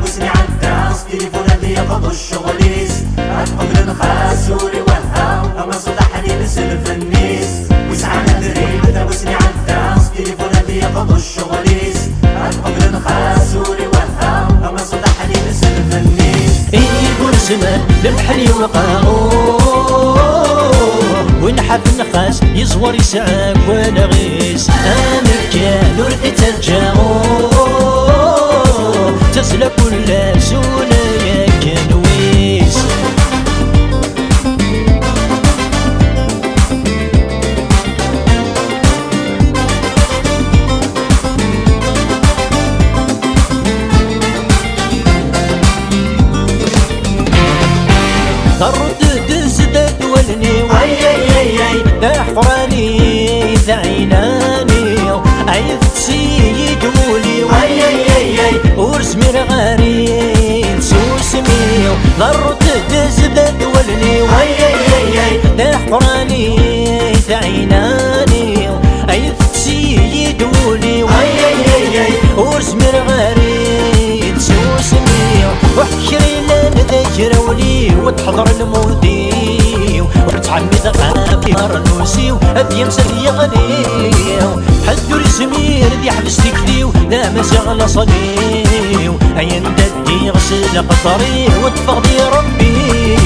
وسني عالداس تليفون هذي يقضوا الشغليس قبل نخاس وري وها اما صدحني نسلف النيس وسعنا دريب وسني عالداس تليفون هذي يقضوا الشغليس قبل نخاس وري وها اما صدحني نسلف النيس يقول زمان لمحلي وقاو ونحب النخاس يزور يسعاك ولا غيس كان ورثي ترجعو تسلك كل سونا يا كنويس ترد تزداد ولني لا حفراني ذا عيناني عيث سيد ولي ورسمي رغارين سوسمي ضرت تزداد ولني لا حفراني ذا عيناني عيث سيد ولي ورسمي رغارين سوسمي وحكري لنا ذاكر ولي وتحضر المودي وتعمد غافي مرنوسي هذي مسلي غنيو حدو الزمير ذي حبستك ذيو لا مزغل صليو عين ددي غسل قطري وتفغدي ربي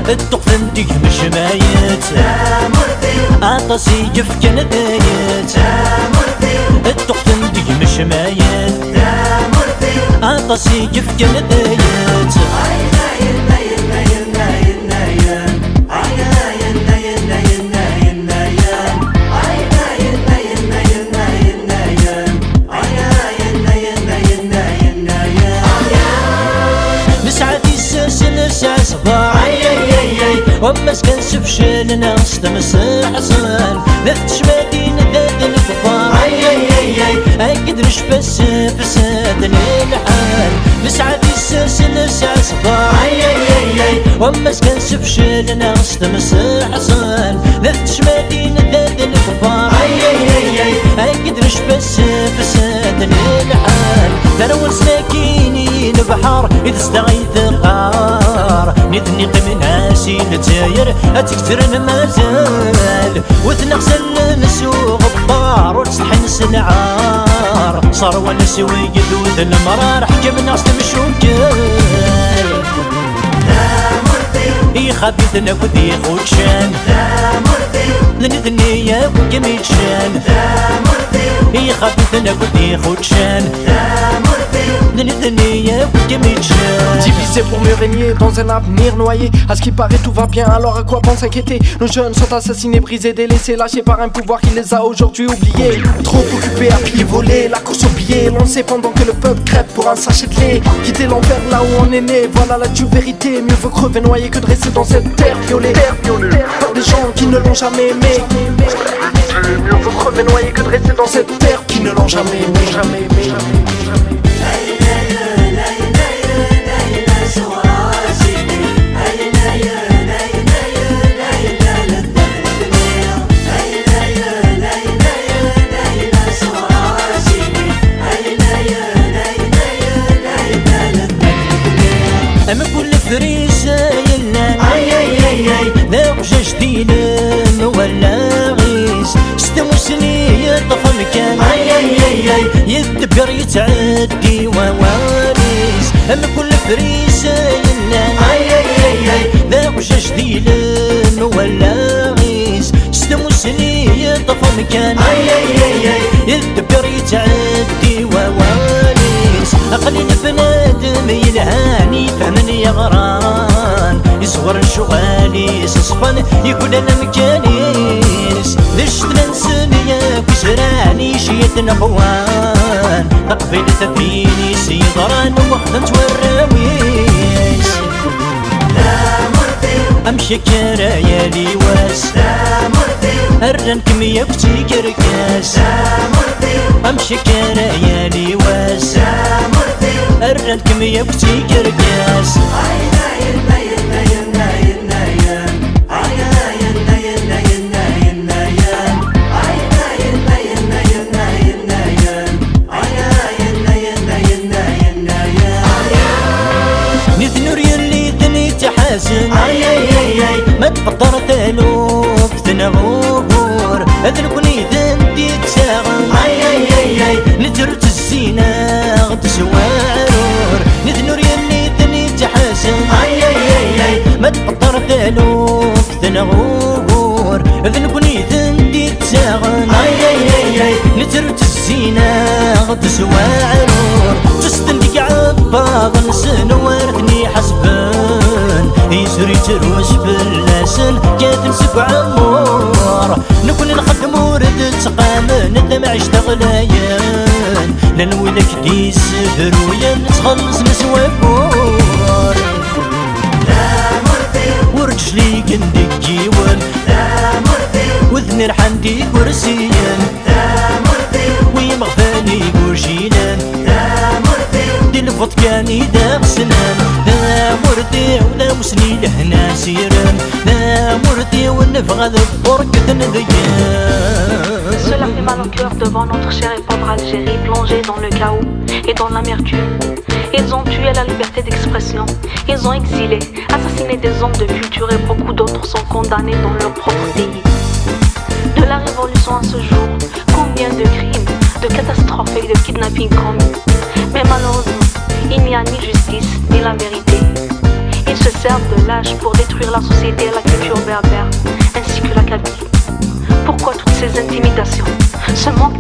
الدقفن ديك مش مايت عطاسي يفكن ذايت الدقفن ديك مش مايت عطاسي يفكن ذايت وما سكن سفشل ناس تمسح حصان لا تشمادين ذات الكفار اكد رش بس فسادني الحال نسعد الساس نسع صفار وما سكن سفشل ناس تمسح حصان لا تشمادين ذات الكفار اكد رش بس فسادني الحال تنول ساكيني البحر اذا استغيث الغار نذني قم ناسي نتاير اتكثر المازال وتنغسل مسوق الطار وتستحنس العار صار وانا سوي قدود المرار حكم الناس تمشوكال خبيث نفذي خوتشان لنذني يا وكميتشان خبيث نفذي خوتشان لنذني يا وكميتشان. Divisé pour mieux régner dans un avenir noyé. À ce qui paraît tout va bien, alors à quoi bon s'inquiéter? Nos jeunes sont assassinés, brisés, délaissés, lâchés par un pouvoir qui les a aujourd'hui oubliés. Trop occupés à pied voler, la course au billet lancée pendant que le peuple crève pour un sachet de lait. Quitter l'enfer là où on est né, voilà la dure vérité. Mieux vaut crever noyé que de rester dans cette terre violée par des gens qui ne l'ont jamais aimé. Mieux vaut crever noyé que de rester dans cette terre qui ne l'ont jamais aimé, jamais aimé. أما كل فريسة يلان لا وجه جديد ولا غيس ستموسني يطفى مكان يدبر يتعدي وواريس. أما كل فريسة يلان لا وجه جديد ولا غيس ستموسني يطفى مكان يدبر يتعدي وواريس. أقلين بنادم يلهاني فهمني يا غران يصور شغالي يصفن يقول انا مكانيس ليش تنسني يا كسراني شيت نخوان اقبل تفيني سيضران وخدمت والراويس. امشي كرايا لي واس هرن كمية بتي كركاس امشي كرايا لي واس هرن كمية بتي كركاس. الغور ذنبني ذندي تاغن نترت الزينة تسوى عرور تستندق عباغ نسنورتني حسبان يسري تروس باللاسن كاتم سبع عمور نكون نخدم ورد تقامن الدمع اشتغلايان لنولك دي السهرويا نتخلص نسوى بور ورجلي قندك جيوان وذني رحندي كرسيان ويمغفاني قرشينان دي الفضكاني دام سنان دا مرتي ولا مسني لهنا سيران دا مرتي ونفغى ذبورك ذنذيان. Cela fait mal au cœur de voir notre chère et pauvre Algérie plongée dans le chaos et dans l'amertume. Ils ont tué la liberté d'expression, ils ont exilé, assassiné des hommes de culture et beaucoup d'autres sont condamnés dans leur propre pays. De la révolution à ce jour, combien de crimes, de catastrophes et de kidnappings commis. Mais malheureusement, il n'y a ni justice ni la vérité. Ils se servent de l'âge pour détruire la société et la culture berbère, ainsi que la Kabylie. Pourquoi toutes ces intimidations, ce manque